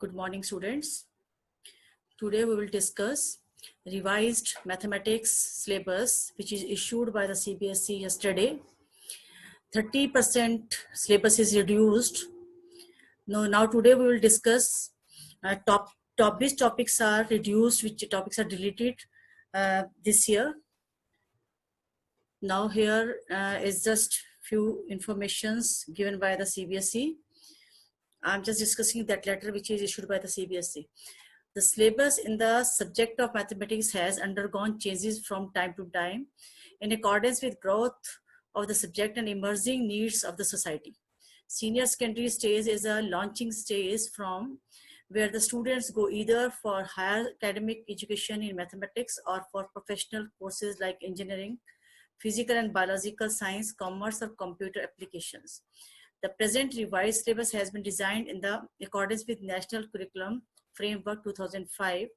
Good morning, students. Today we will discuss revised mathematics syllabus, which is issued by the CBSE yesterday. 30% syllabus is reduced. Now today we will discuss which topics are reduced, which topics are deleted this year. Now here is just few informations given by the CBSE. I'm just discussing that letter which is issued by the CBSE. The syllabus in the subject of mathematics has undergone changes from time to time in accordance with growth of the subject and emerging needs of the society. Senior secondary stage is a launching stage from where the students go either for higher academic education in mathematics or for professional courses like engineering, physical and biological science, commerce, or computer applications. The present revised syllabus has been designed in the accordance with National Curriculum Framework 2005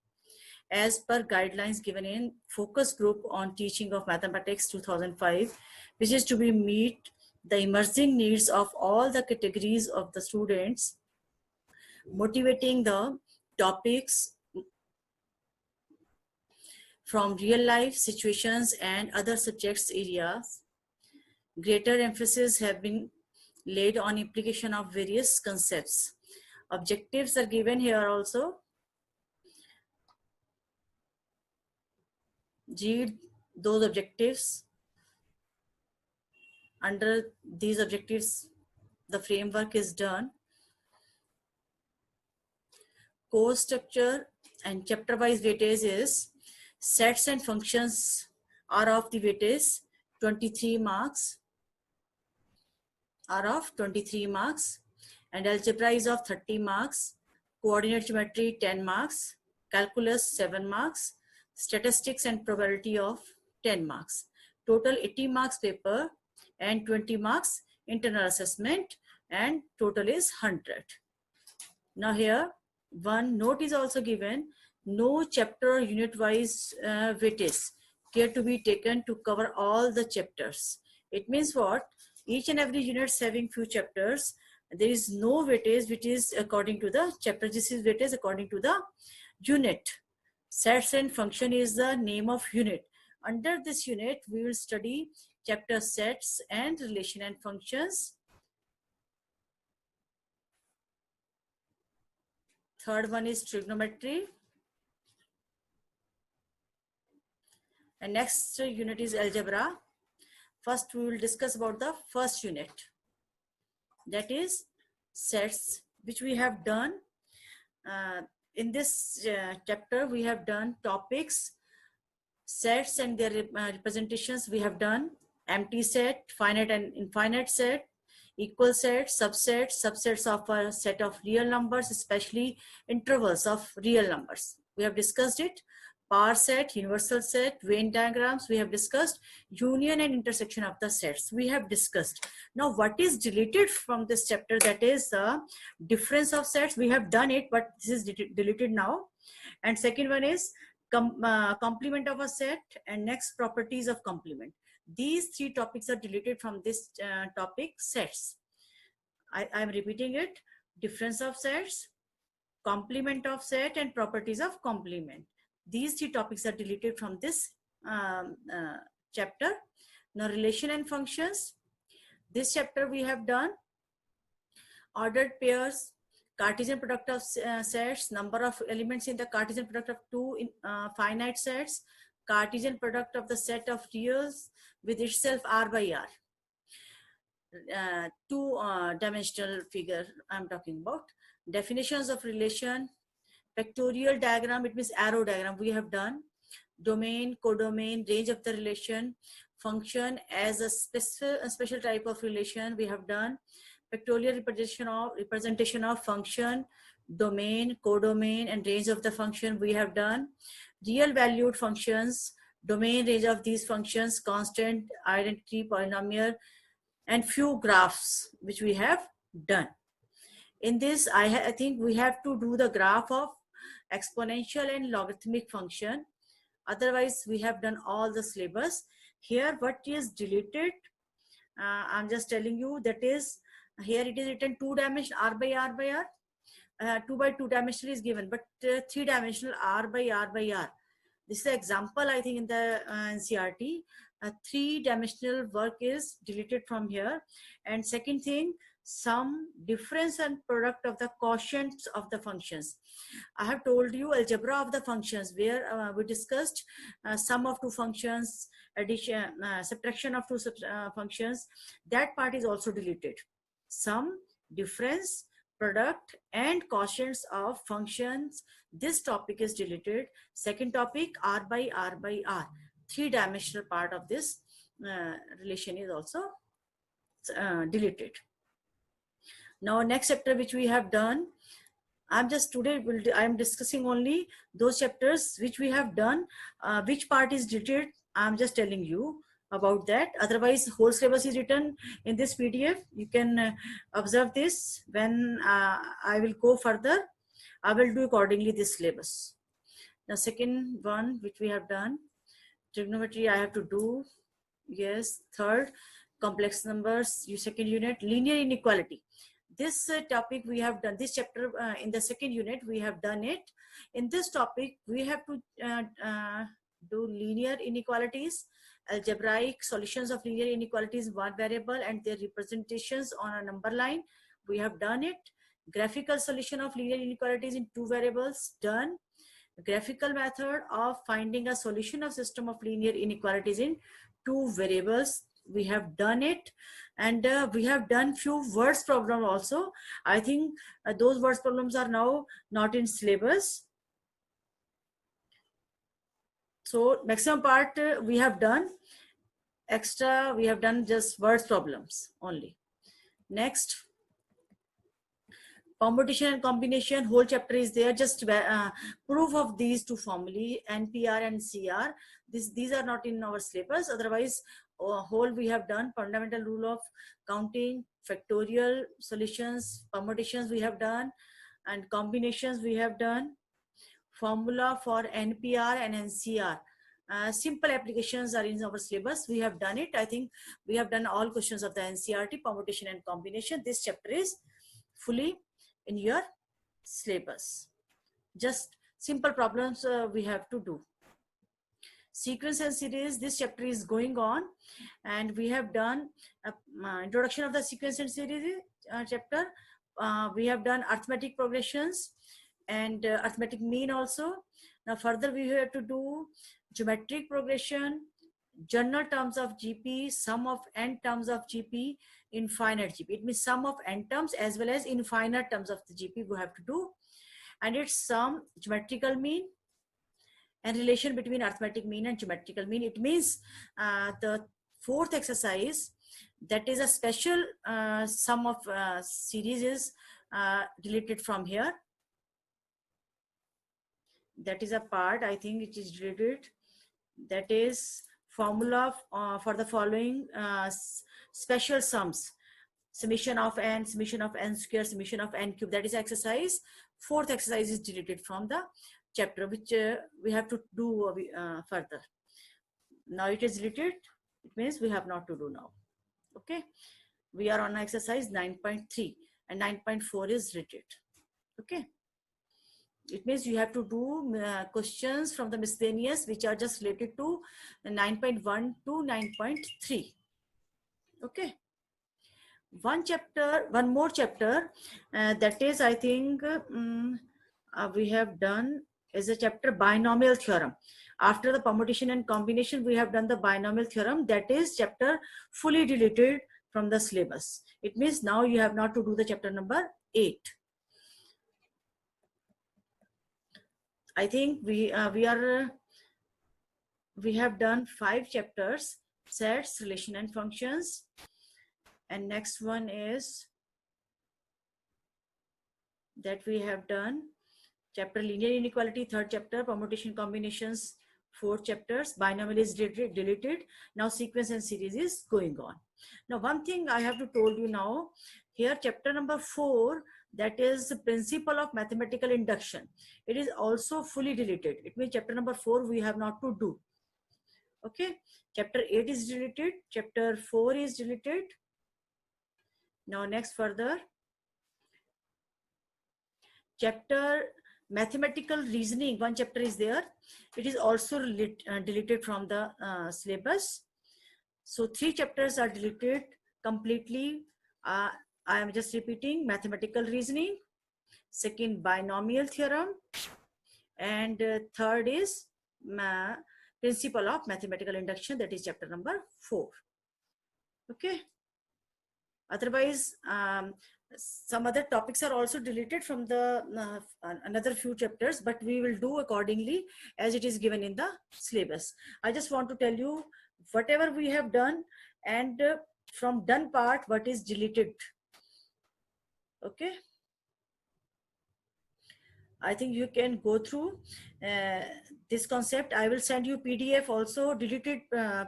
as per guidelines given in Focus Group on Teaching of Mathematics 2005, which is to be meet the emerging needs of all the categories of the students, motivating the topics from real life situations and other subjects areas. Greater emphasis have been laid on implication of various concepts. Objectives are given here also. Read those objectives. Under these objectives, the framework is done. Course structure and chapter-wise weightage is sets and functions are of the weightage 23 marks. Are of 23 marks, and algebra is of 30 marks, coordinate geometry 10 marks, calculus 7 marks, statistics and probability of 10 marks. Total 80 marks paper and 20 marks internal assessment, and total is 100. Now here one note is also given: no chapter or unit wise weightage care to be taken to cover all the chapters. It means what? Each and every unit having few chapters. There is no weightage which is according to the chapter. This is weightage according to the unit. Sets and function is the name of unit. Under this unit, we will study chapter sets and relation and functions. Third one is trigonometry. And next unit is algebra. First, we will discuss about the first unit. That is sets, which we have done. In this chapter, we have done topics, sets and their representations. We have done empty set, finite and infinite set, equal set, subsets, subsets of a set of real numbers, especially intervals of real numbers. We have discussed it. Power set, universal set, Venn diagrams, we have discussed. Union and intersection of the sets, we have discussed. Now what is deleted from this chapter, that is the difference of sets. We have done it, but this is deleted now. And second one is complement of a set, and next properties of complement. These three topics are deleted from this topic, sets. I am repeating it: difference of sets, complement of set, and properties of complement. These three topics are deleted from this chapter. Now relation and functions. This chapter we have done ordered pairs, Cartesian product of sets, number of elements in the Cartesian product of two finite sets, Cartesian product of the set of reals with itself R by R. Two-dimensional figure I'm talking about. Definitions of relation, factorial diagram, it means arrow diagram, we have done. Domain, codomain, range of the relation, function as a special type of relation, we have done. Factorial representation of function, domain, codomain, and range of the function, we have done. Real valued functions, domain, range of these functions, constant, identity, polynomial, and few graphs, which we have done. In this, I think we have to do the graph of exponential and logarithmic function. Otherwise, we have done all the syllabus. Here, what is deleted, I'm just telling you, that is, here it is written two dimension R by R by R. 2 by 2 dimensional is given, but 3 dimensional R by R by R. This is an example, I think, in the NCERT. 3 dimensional work is deleted from here. And second thing, some difference and product of the quotients of the functions. I have told you algebra of the functions, where we discussed sum of two functions, addition, subtraction of two functions. That part is also deleted. Sum, difference, product, and quotients of functions. This topic is deleted. Second topic, R by R by R. 3-dimensional part of this relation is also deleted. Now, next chapter which we have done, I'm discussing only those chapters which we have done. Which part is deleted, I'm just telling you about that. Otherwise, whole syllabus is written in this PDF. You can observe this. When I will go further, I will do accordingly this syllabus. The second one which we have done, trigonometry I have to do. Yes. Third, complex numbers, second unit, linear inequality. This topic we have done, this chapter in the second unit we have done it. In this topic we have to do linear inequalities, algebraic solutions of linear inequalities, one variable and their representations on a number line. We have done it. Graphical solution of linear inequalities in 2 variables, done. Graphical method of finding a solution of system of linear inequalities in 2 variables, we have done it. And we have done few words problem also. I think those words problems are now not in syllabus. So maximum part we have done. Extra we have done just words problems only. Next, permutation and combination, whole chapter is there. Just proof of these two formulae, NPR and CR. These are not in our syllabus. Otherwise, whole we have done. Fundamental rule of counting, factorial solutions, permutations we have done, and combinations we have done. Formula for NPR and NCR. Simple applications are in our syllabus. We have done it. I think we have done all questions of the NCERT, permutation and combination. This chapter is fully in your syllabus. Just simple problems we have to do. Sequence and series, this chapter is going on, and we have done introduction of the sequence and series chapter. We have done arithmetic progressions and arithmetic mean also. Now further we have to do geometric progression, general terms of GP, sum of n terms of GP, infinite GP. It means sum of n terms as well as infinite terms of the GP we have to do. And its sum, geometrical mean, and relation between arithmetic mean and geometrical mean. It means the fourth exercise, that is a special sum of series is deleted from here. That is a part, I think it is deleted. That is formula for the following special sums: summation of n square, summation of n cube. That is exercise. Fourth exercise is deleted from the chapter, which we have to do further. Now it is deleted. It means we have not to do now. Okay. We are on exercise 9.3 and 9.4 is deleted. Okay. It means you have to do questions from the miscellaneous which are just related to 9.1 to 9.3. Okay. One more chapter, that is, I think we have done is a chapter binomial theorem. After the permutation and combination, we have done the binomial theorem. That is chapter fully deleted from the syllabus. It means now you have not to do the chapter number 8. I think we have done 5 chapters: sets, relation and functions. And next one is that we have done chapter linear inequality, 3rd chapter, permutation combinations, 4 chapters, binomial is deleted. Now sequence and series is going on. Now one thing I have to told you now, here chapter number 4, that is the principle of mathematical induction. It is also fully deleted. It means chapter number 4 we have not to do. Okay. Chapter 8 is deleted. Chapter 4 is deleted. Now next further, chapter mathematical reasoning, one chapter is there. It is also deleted from the syllabus. So 3 chapters are deleted completely. I am just repeating: mathematical reasoning, second binomial theorem, and third is principle of mathematical induction, that is chapter number 4. Okay. Otherwise, some other topics are also deleted from the another few chapters, but we will do accordingly as it is given in the syllabus. I just want to tell you whatever we have done, and from done part what is deleted. Okay. I think you can go through this concept. I will send you PDF also, deleted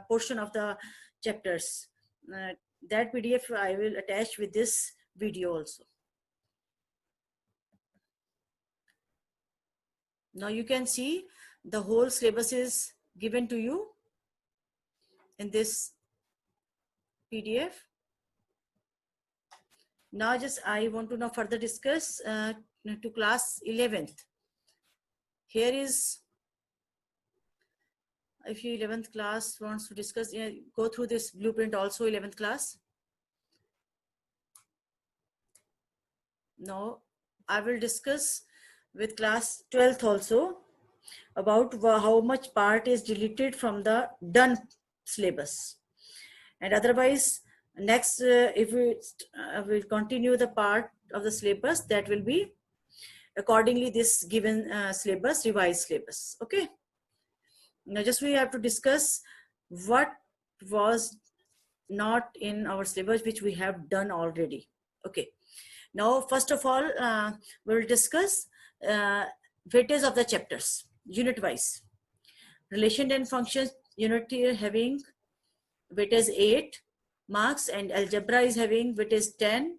portion of the chapters. That PDF I will attach with this video also. Now you can see the whole syllabus is given to you in this PDF. Now just I want to now further discuss to class 11th. Here is, if you 11th class wants to discuss, go through this blueprint also, 11th class. Now I will discuss with class 12th also about how much part is deleted from the done syllabus. And otherwise, next, if we will continue the part of the syllabus, that will be accordingly this given syllabus, revised syllabus. Okay. Now just we have to discuss what was not in our syllabus, which we have done already. Okay. Now, first of all, we'll discuss weightage of the chapters, unit wise. Relation and functions unit here having weightage 8 marks, and algebra is having weightage 10.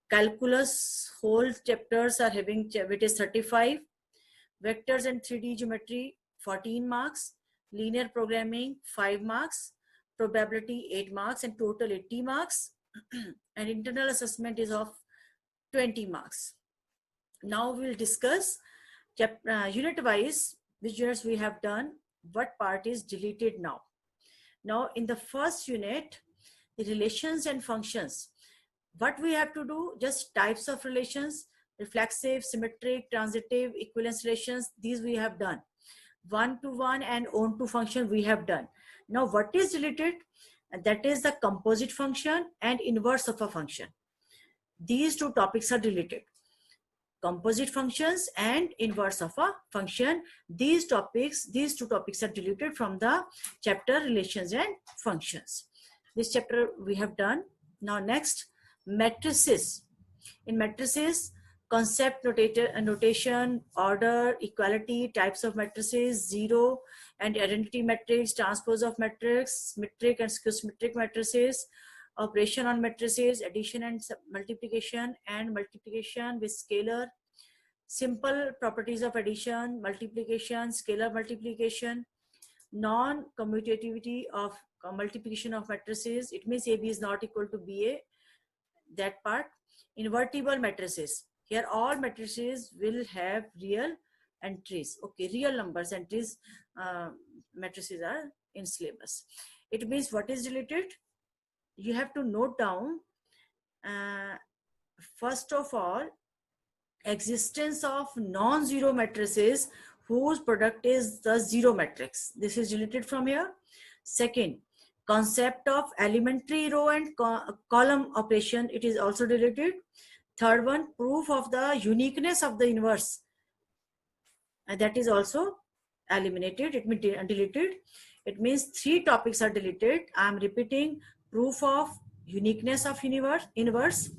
Calculus whole chapters are having weightage 35. Vectors and 3D geometry 14 marks. Linear programming 5 marks. Probability 8 marks, and total 80 marks. And internal assessment is of 20 marks. Now we'll discuss unit wise which units we have done, what part is deleted now. Now in the first unit, the relations and functions, what we have to do, just types of relations, reflexive, symmetric, transitive, equivalence relations, these we have done. One-to-one and on-to function we have done. Now what is deleted? And that is the composite function and inverse of a function. These two topics are deleted. Composite functions and inverse of a function. These two topics are deleted from the chapter relations and functions. This chapter we have done. Now next, matrices. In matrices, concept, notation, order, equality, types of matrices, zero and identity matrix, transpose of matrix, symmetric and skew-symmetric matrices, operation on matrices, addition and multiplication with scalar, simple properties of addition, multiplication, scalar multiplication, non-commutativity of multiplication of matrices. It means AB is not equal to BA, that part. Invertible matrices. Here all matrices will have real entries. Okay, real numbers entries, matrices are in syllabus. It means what is deleted? You have to note down, first of all, existence of non-zero matrices whose product is the zero matrix. This is deleted from here. Second, concept of elementary row and column operation, it is also deleted. Third one, proof of the uniqueness of the inverse, and that is also eliminated. It means deleted. It means 3 topics are deleted. I am repeating: proof of uniqueness of inverse,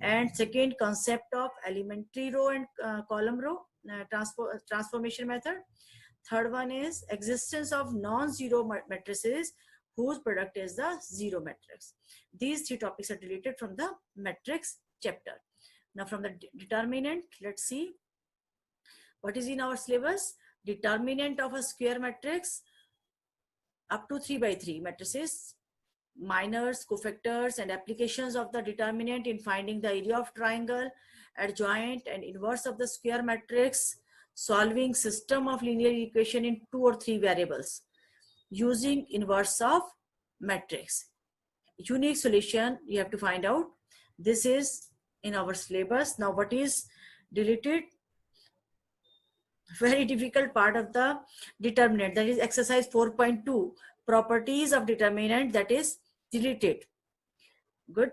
and second, concept of elementary row and column row transformation method. Third one is existence of non-zero matrices whose product is the zero matrix. These 3 topics are deleted from the matrix chapter. Now from the determinant, let's see what is in our syllabus. Determinant of a square matrix up to 3 by 3 matrices, minors, cofactors, and applications of the determinant in finding the area of triangle, adjoint and inverse of the square matrix, solving system of linear equation in 2 or 3 variables using inverse of matrix. Unique solution you have to find out. This is in our syllabus. Now what is deleted? Very difficult part of the determinant, that is exercise 4.2, properties of determinant, that is deleted. Good.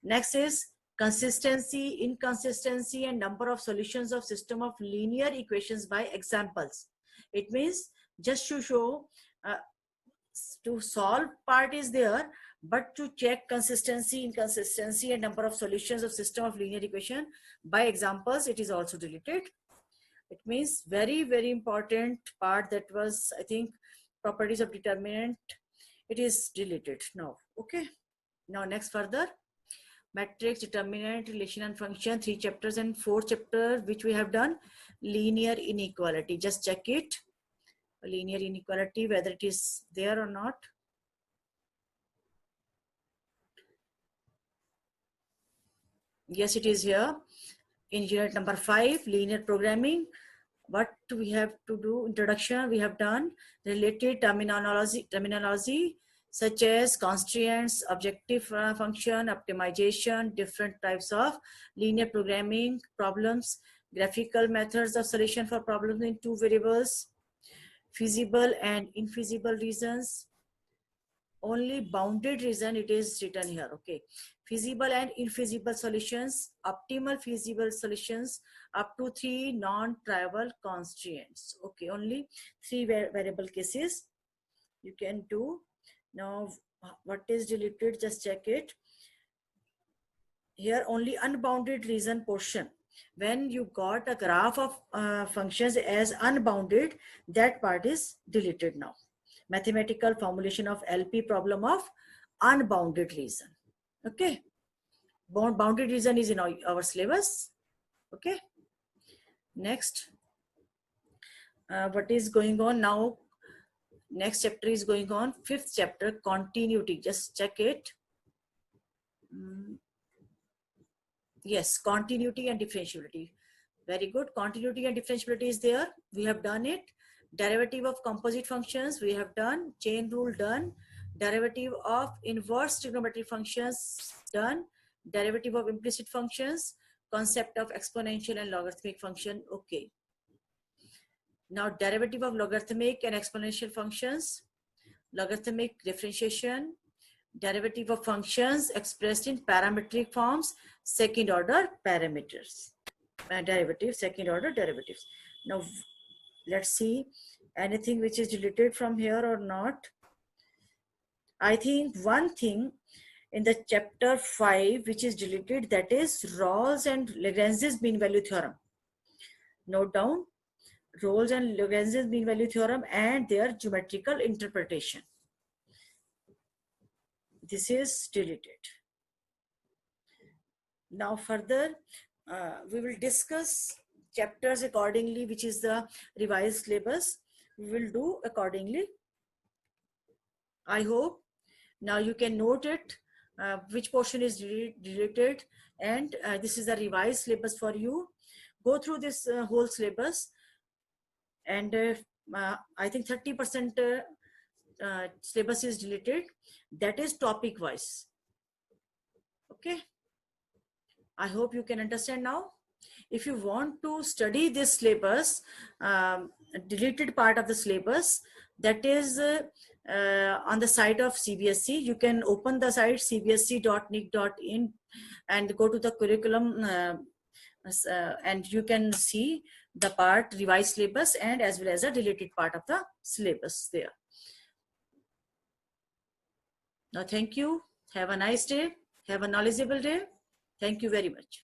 Next is consistency, inconsistency, and number of solutions of system of linear equations by examples. It means just to show, to solve part is there, but to check consistency, inconsistency, and number of solutions of system of linear equation by examples, it is also deleted. It means very, very important part that was, I think, properties of determinant, it is deleted now. Okay. Now next further, matrix, determinant, relation and function, 3 chapters, and 4th chapter which we have done, linear inequality. Just check it, linear inequality, whether it is there or not. Yes, it is here in unit number 5, linear programming. What we have to do, introduction we have done, related terminology such as constraints, objective function, optimization, different types of linear programming problems, graphical methods of solution for problems in 2 variables, feasible and infeasible reasons. Only bounded reason it is written here. Okay, feasible and infeasible solutions, optimal feasible solutions, up to 3 non-trivial constraints. Okay, only 3 variable cases you can do. Now what is deleted, just check it here. Only unbounded reason portion, when you got a graph of functions as unbounded, that part is deleted. Now mathematical formulation of LP problem of unbounded reason. Okay, bounded reason is in our syllabus. Okay, next, what is going on now? Next chapter is going on, 5th chapter, continuity. Just check it. Yes, continuity and differentiability. Very good. Continuity and differentiability is there. We have done it. Derivative of composite functions we have done. Chain rule done. Derivative of inverse trigonometric functions done. Derivative of implicit functions. Concept of exponential and logarithmic function. Okay. Now derivative of logarithmic and exponential functions. Logarithmic differentiation. Derivative of functions expressed in parametric forms. Second order parameters. Derivatives, second order derivatives. Now let's see anything which is deleted from here or not. I think one thing in the chapter 5 which is deleted, that is Rolle's and Lagrange's mean value theorem. Note down Rolle's and Lagrange's mean value theorem and their geometrical interpretation. This is deleted. Now further we will discuss chapters accordingly, which is the revised syllabus. We will do accordingly. I hope now you can note it, which portion is deleted, and this is the revised syllabus for you. Go through this whole syllabus, and I think 30% syllabus is deleted. That is topic wise. Okay. I hope you can understand now. If you want to study this syllabus, deleted part of the syllabus, that is on the site of CBSE. You can open the site cbse.nic.in and go to the curriculum and you can see the part revised syllabus and as well as a deleted part of the syllabus there. Now thank you. Have a nice day. Have a knowledgeable day. Thank you very much.